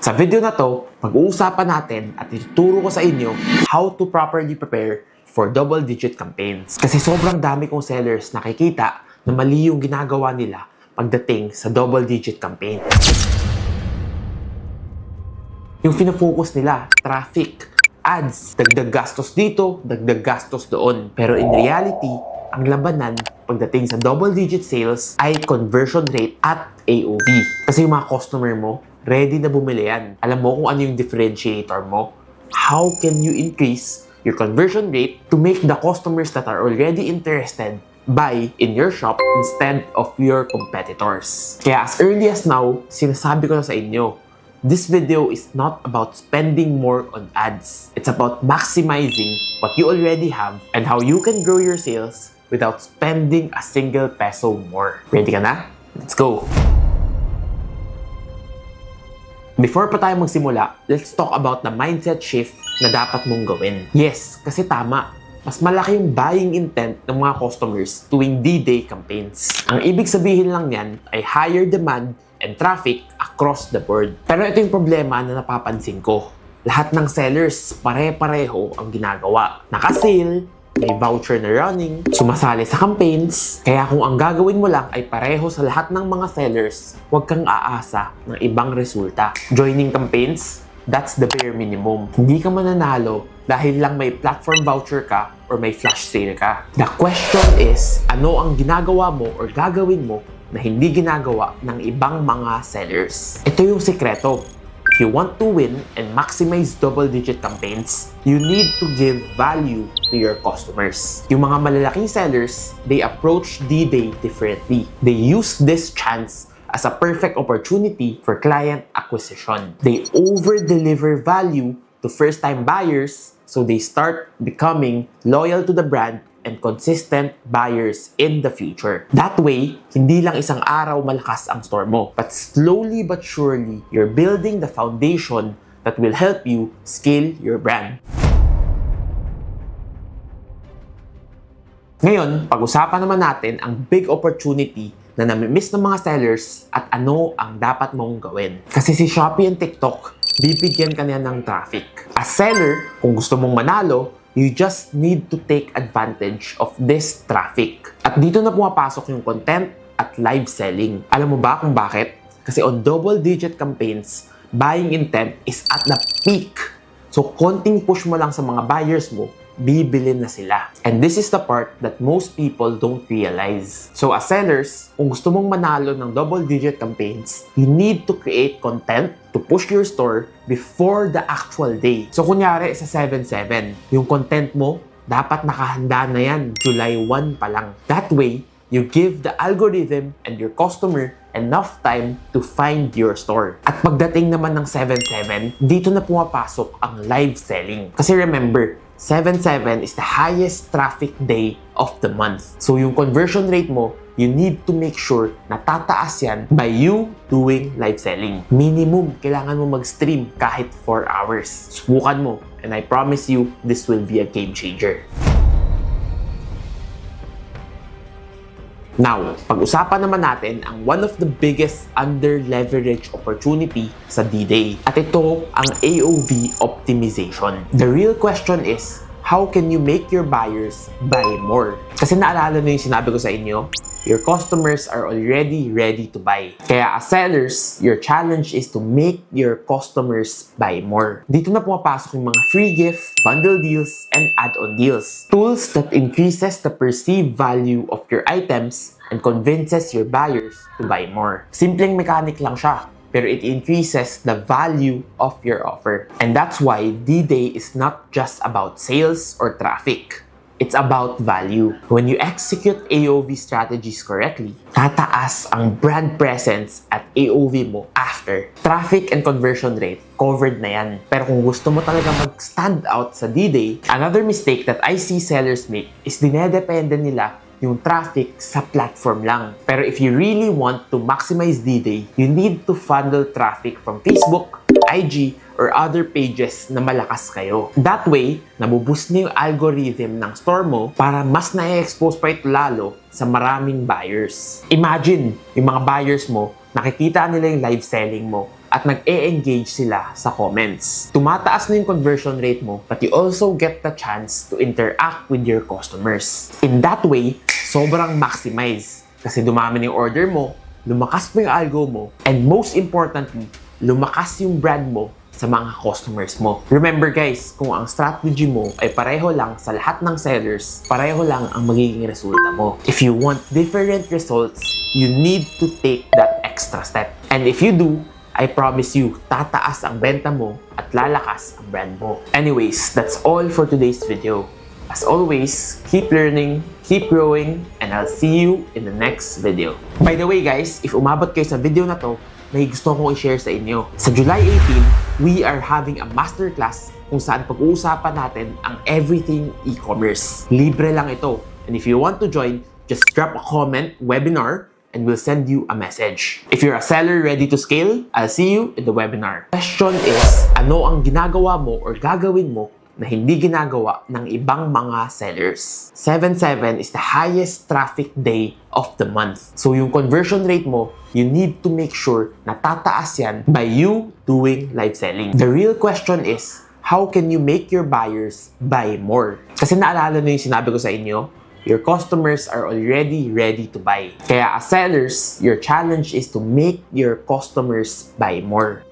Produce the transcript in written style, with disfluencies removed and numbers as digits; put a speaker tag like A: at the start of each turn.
A: Sa video na to, pag-uusapan natin at ituturo ko sa inyo how to properly prepare for double-digit campaigns. Kasi sobrang dami kong sellers nakikita na mali yung ginagawa nila pagdating sa double-digit campaign. Yung fina-focus nila, traffic, ads, dagdag gastos dito, dagdag gastos doon. Pero in reality, ang labanan pagdating sa double-digit sales ay conversion rate at AOV. Kasi yung mga customer mo, ready na bumili yan. Alam mo kung ano yung differentiator mo. How can you increase your conversion rate to make the customers that are already interested buy in your shop instead of your competitors? Kaya as early as now, sinasabi ko na sa inyo, this video is not about spending more on ads. It's about maximizing what you already have and how you can grow your sales without spending a single peso more. Ready ka na? Let's go! Before pa tayo magsimula, let's talk about the mindset shift na dapat mong gawin. Yes, kasi tama. Mas malaki yung buying intent ng mga customers tuwing D-Day campaigns. Ang ibig sabihin lang yan ay higher demand and traffic across the board. Pero ito yung problema na napapansin ko. Lahat ng sellers pare-pareho ang ginagawa. Naka-sale, may voucher na running, sumasali sa campaigns. Kaya kung ang gagawin mo lang ay pareho sa lahat ng mga sellers, huwag kang aasa ng ibang resulta. Joining campaigns, that's the bare minimum. Hindi ka mananalo dahil lang may platform voucher ka or may flash sale ka. The question is, ano ang ginagawa mo or gagawin mo na hindi ginagawa ng ibang mga sellers? Ito yung sekreto. If you want to win and maximize double-digit campaigns, you need to give value to your customers. Yung mga malalaking sellers, they approach D-Day differently. They use this chance as a perfect opportunity for client acquisition. They over-deliver value to first-time buyers, so they start becoming loyal to the brand and consistent buyers in the future. That way, hindi lang isang araw malakas ang store mo, but slowly but surely, you're building the foundation that will help you scale your brand. Ngayon, pag-usapan naman natin ang big opportunity na nami-miss ng mga sellers at ano ang dapat mong gawin. Kasi si Shopee and TikTok, bibigyan ka niya ng traffic. As seller, kung gusto mong manalo, you just need to take advantage of this traffic. At dito na pumapasok yung content at live selling. Alam mo ba kung bakit? Kasi on double-digit campaigns, buying intent is at the peak. So, konting push mo lang sa mga buyers mo, bibilin na sila. And this is the part that most people don't realize. So as sellers, kung gusto mong manalo ng double-digit campaigns, you need to create content to push your store before the actual day. So kunyari sa 7/7, yung content mo, dapat nakahanda na yan July 1 pa lang. That way, you give the algorithm and your customer enough time to find your store. At pagdating naman ng 7/7, dito na pumapasok ang live selling. Kasi remember, 7/7 is the highest traffic day of the month. So yung conversion rate mo, you need to make sure na tataas yan by you doing live selling. Minimum, kailangan mo mag-stream kahit 4 hours. Subukan mo, and I promise you, this will be a game changer. Now, pag-usapan naman natin ang one of the biggest under-leveraged opportunity sa D-Day. At ito ang AOV optimization. The real question is, how can you make your buyers buy more? Kasi naalala na yung sinabi ko sa inyo, your customers are already ready to buy. Kaya as sellers, your challenge is to make your customers buy more. Dito na pumapasok yung mga free gift, bundle deals, and add-on deals. Tools that increases the perceived value of your items and convinces your buyers to buy more. Simpleng mechanic lang siya, pero it increases the value of your offer. And that's why D-Day is not just about sales or traffic. It's about value. When you execute AOV strategies correctly, tataas ang brand presence at AOV mo after. Traffic and conversion rate, covered na yan. Pero kung gusto mo talaga mag-stand out sa D-Day, another mistake that I see sellers make is dinedepende nila yung traffic sa platform lang. Pero if you really want to maximize D-Day, you need to funnel traffic from Facebook, IG, or other pages na malakas kayo. That way, nabuboost na yung algorithm ng store mo para mas na-expose pa ito lalo sa maraming buyers. Imagine, yung mga buyers mo, nakikita nila yung live selling mo at nag-e-engage sila sa comments. Tumataas na yung conversion rate mo, but you also get the chance to interact with your customers. In that way, sobrang maximize. Kasi dumami na yung order mo, lumakas mo yung algo mo, and most importantly, lumakas yung brand mo sa mga customers mo. Remember guys, kung ang strategy mo ay pareho lang sa lahat ng sellers, pareho lang ang magiging resulta mo. If you want different results, you need to take that extra step. And if you do, I promise you, tataas ang benta mo at lalakas ang brand mo. Anyways, that's all for today's video. As always, keep learning, keep growing, and I'll see you in the next video. By the way guys, if umabot kayo sa video na to, may gusto kong i-share sa inyo. Sa July 18, we are having a masterclass kung saan pag-uusapan natin ang everything e-commerce. Libre lang ito. And if you want to join, just drop a comment, webinar, and we'll send you a message. If you're a seller ready to scale, I'll see you in the webinar. Question is, ano ang ginagawa mo or gagawin mo na hindi ginagawa ng ibang mga sellers? 7/7 is the highest traffic day of the month. So yung conversion rate mo, you need to make sure na tataas yan by you doing live selling. The real question is, how can you make your buyers buy more? Kasi naalala nyo yung sinabi ko sa inyo, your customers are already ready to buy. Kaya as sellers, your challenge is to make your customers buy more.